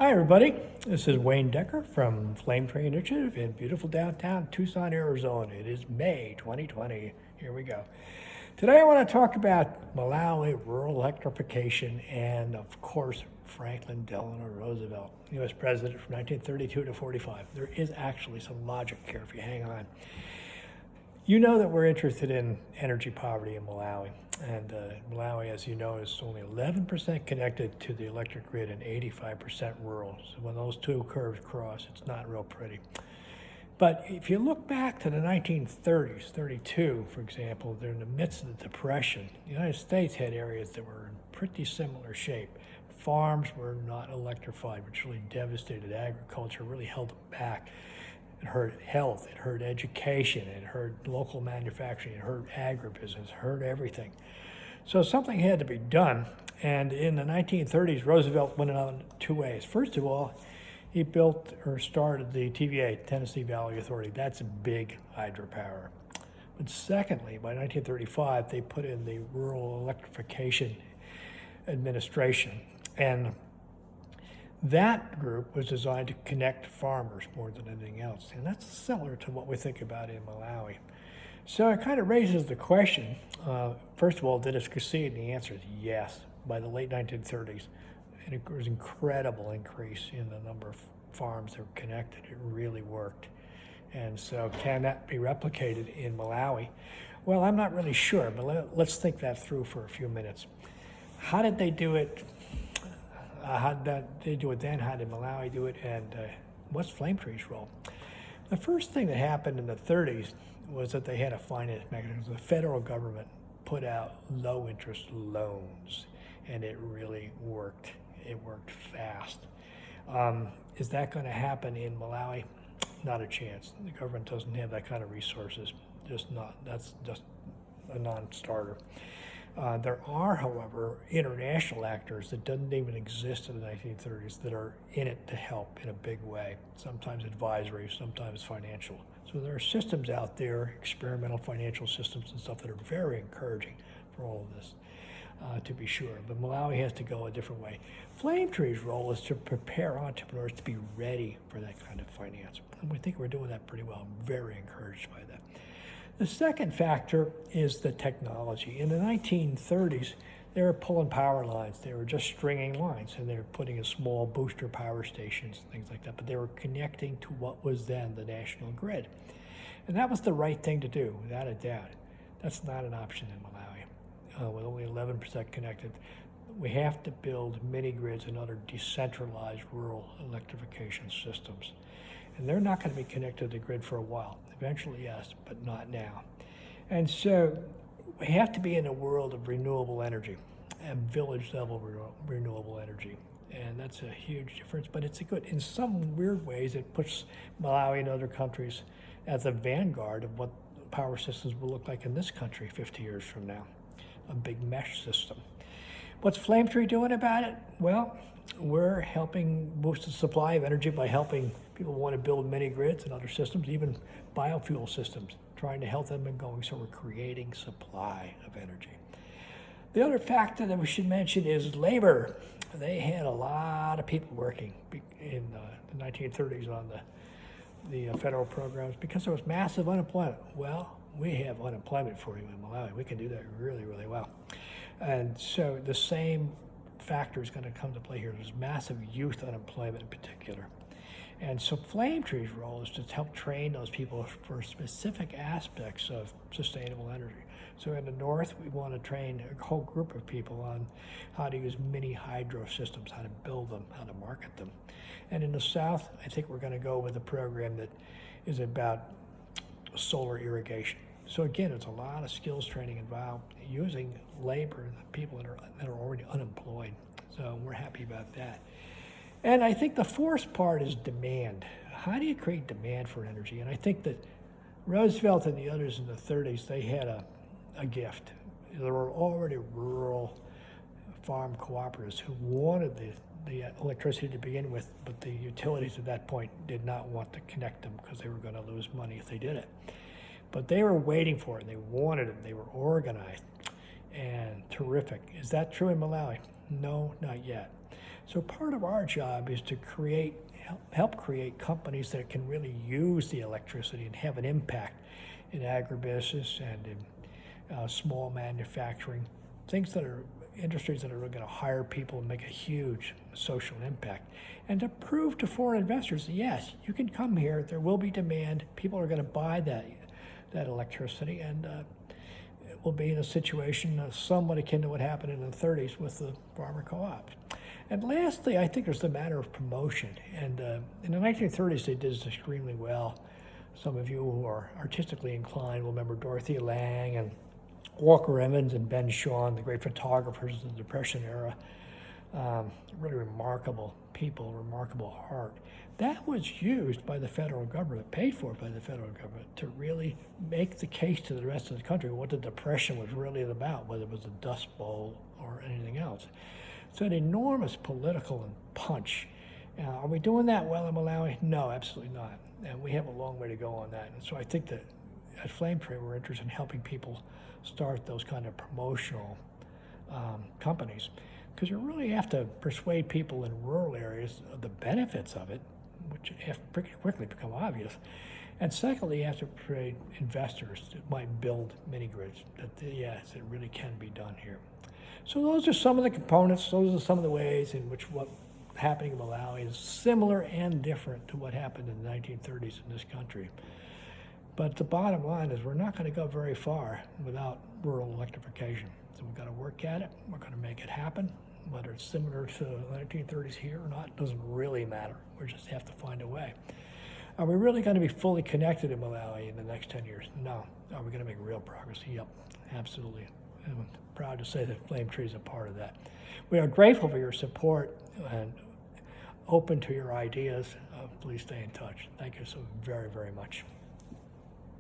Hi, everybody. This is Wayne Decker from Flame Tree Initiative in beautiful downtown Tucson, Arizona. It is May 2020. Here we go. Today, I want to talk about Malawi rural electrification and, of course, Franklin Delano Roosevelt, U.S. President from 1932 to 45. There is actually some logic here if you hang on. You know that we're interested in energy poverty in Malawi. And Malawi, as you know, is only 11% connected to the electric grid and 85% rural. So when those two curves cross, it's not real pretty. But if you look back to the 1930s, 32, for example, they're in the midst of the Depression. The United States had areas that were in pretty similar shape. Farms were not electrified, which really devastated agriculture, really held them back. It hurt health, it hurt education, it hurt local manufacturing, it hurt agribusiness, it hurt everything. So something had to be done. And in the 1930s, Roosevelt went on two ways. First of all, he built or started the TVA, Tennessee Valley Authority. That's a big hydropower. But secondly, by 1935, they put in the Rural Electrification Administration. And that group was designed to connect farmers more than anything else. And that's similar to what we think about in Malawi. So it kind of raises the question, first of all, did it succeed? And the answer is yes. By the late 1930s, and it was an incredible increase in the number of farms that were connected. It really worked. And so can that be replicated in Malawi? Well, I'm not really sure, but let's think that through for a few minutes. How did they do it? How did they do it then? How did Malawi do it? And what's Flame Tree's role? The first thing that happened in the 30s was that they had a finance mechanism. The federal government put out low-interest loans, and it really worked. It worked fast. Is that going to happen in Malawi? Not a chance. The government doesn't have that kind of resources. Just not. That's just a non-starter. There are, however, international actors that didn't even exist in the 1930s that are in it to help in a big way, sometimes advisory, sometimes financial. So there are systems out there, experimental financial systems and stuff that are very encouraging for all of this, to be sure. But Malawi has to go a different way. Flame Tree's role is to prepare entrepreneurs to be ready for that kind of finance. And we think we're doing that pretty well. I'm very encouraged by that. The second factor is the technology. In the 1930s, they were pulling power lines. They were just stringing lines, and they were putting in small booster power stations and things like that. But they were connecting to what was then the national grid. And that was the right thing to do, without a doubt. That's not an option in Malawi. With only 11% connected, we have to build mini grids and other decentralized rural electrification systems. And they're not going to be connected to the grid for a while. Eventually, yes, but not now. And so we have to be in a world of renewable energy and village-level renewable energy. And that's a huge difference, but it's a good. In some weird ways, it puts Malawi and other countries at the vanguard of what power systems will look like in this country 50 years from now, a big mesh system. What's Flame Tree doing about it? Well, we're helping boost the supply of energy by helping people who want to build mini grids and other systems, even biofuel systems, trying to help them in going, so we're creating supply of energy. The other factor that we should mention is labor. They had a lot of people working in the 1930s on the federal programs because there was massive unemployment. Well, we have unemployment for you in Malawi. We can do that really, really well. And so the same factor is going to come to play here. There's massive youth unemployment in particular. And so Flame Tree's role is to help train those people for specific aspects of sustainable energy. So in the north, we want to train a whole group of people on how to use mini hydro systems, how to build them, how to market them. And in the south, I think we're going to go with a program that is about solar irrigation. So again, it's a lot of skills training involved using labor, people that are already unemployed. So we're happy about that. And I think the fourth part is demand. How do you create demand for energy? And I think that Roosevelt and the others in the 30s, they had a gift. There were already rural farm cooperatives who wanted the electricity to begin with, but the utilities at that point did not want to connect them because they were going to lose money if they did it. But they were waiting for it. They wanted it. They were organized and terrific. Is that true in Malawi? No, not yet. So part of our job is to help create companies that can really use the electricity and have an impact in agribusiness and in small manufacturing, industries that are going to hire people and make a huge social impact, and to prove to foreign investors that yes, you can come here, there will be demand, people are going to buy that electricity, and it will be in a situation somewhat akin to what happened in the 30s with the farmer co-ops. And lastly, I think there's the matter of promotion. And in the 1930s, they did this extremely well. Some of you who are artistically inclined will remember Dorothy Lang and Walker Evans and Ben Shawn, the great photographers of the Depression era. Really remarkable people, remarkable art. That was used by the federal government, paid for by the federal government, to really make the case to the rest of the country what the Depression was really about, whether it was a Dust Bowl or anything else. So an enormous political punch. Are we doing that well in Malawi? No, absolutely not. And we have a long way to go on that. And so I think that at Flame Tree, we're interested in helping people start those kind of promotional companies, because you really have to persuade people in rural areas of the benefits of it, which have pretty quickly become obvious. And secondly, you have to persuade investors that might build mini grids, that yes, it really can be done here. So those are some of the components, those are some of the ways in which what's happening in Malawi is similar and different to what happened in the 1930s in this country. But the bottom line is we're not going to go very far without rural electrification. So we've got to work at it. We're going to make it happen. Whether it's similar to the 1930s here or not doesn't really matter. We just have to find a way. Are we really going to be fully connected in Malawi in the next 10 years? No. Are we going to make real progress? Yep, absolutely. I'm proud to say that Flame Tree is a part of that. We are grateful for your support and open to your ideas. Please stay in touch. Thank you so very, very much.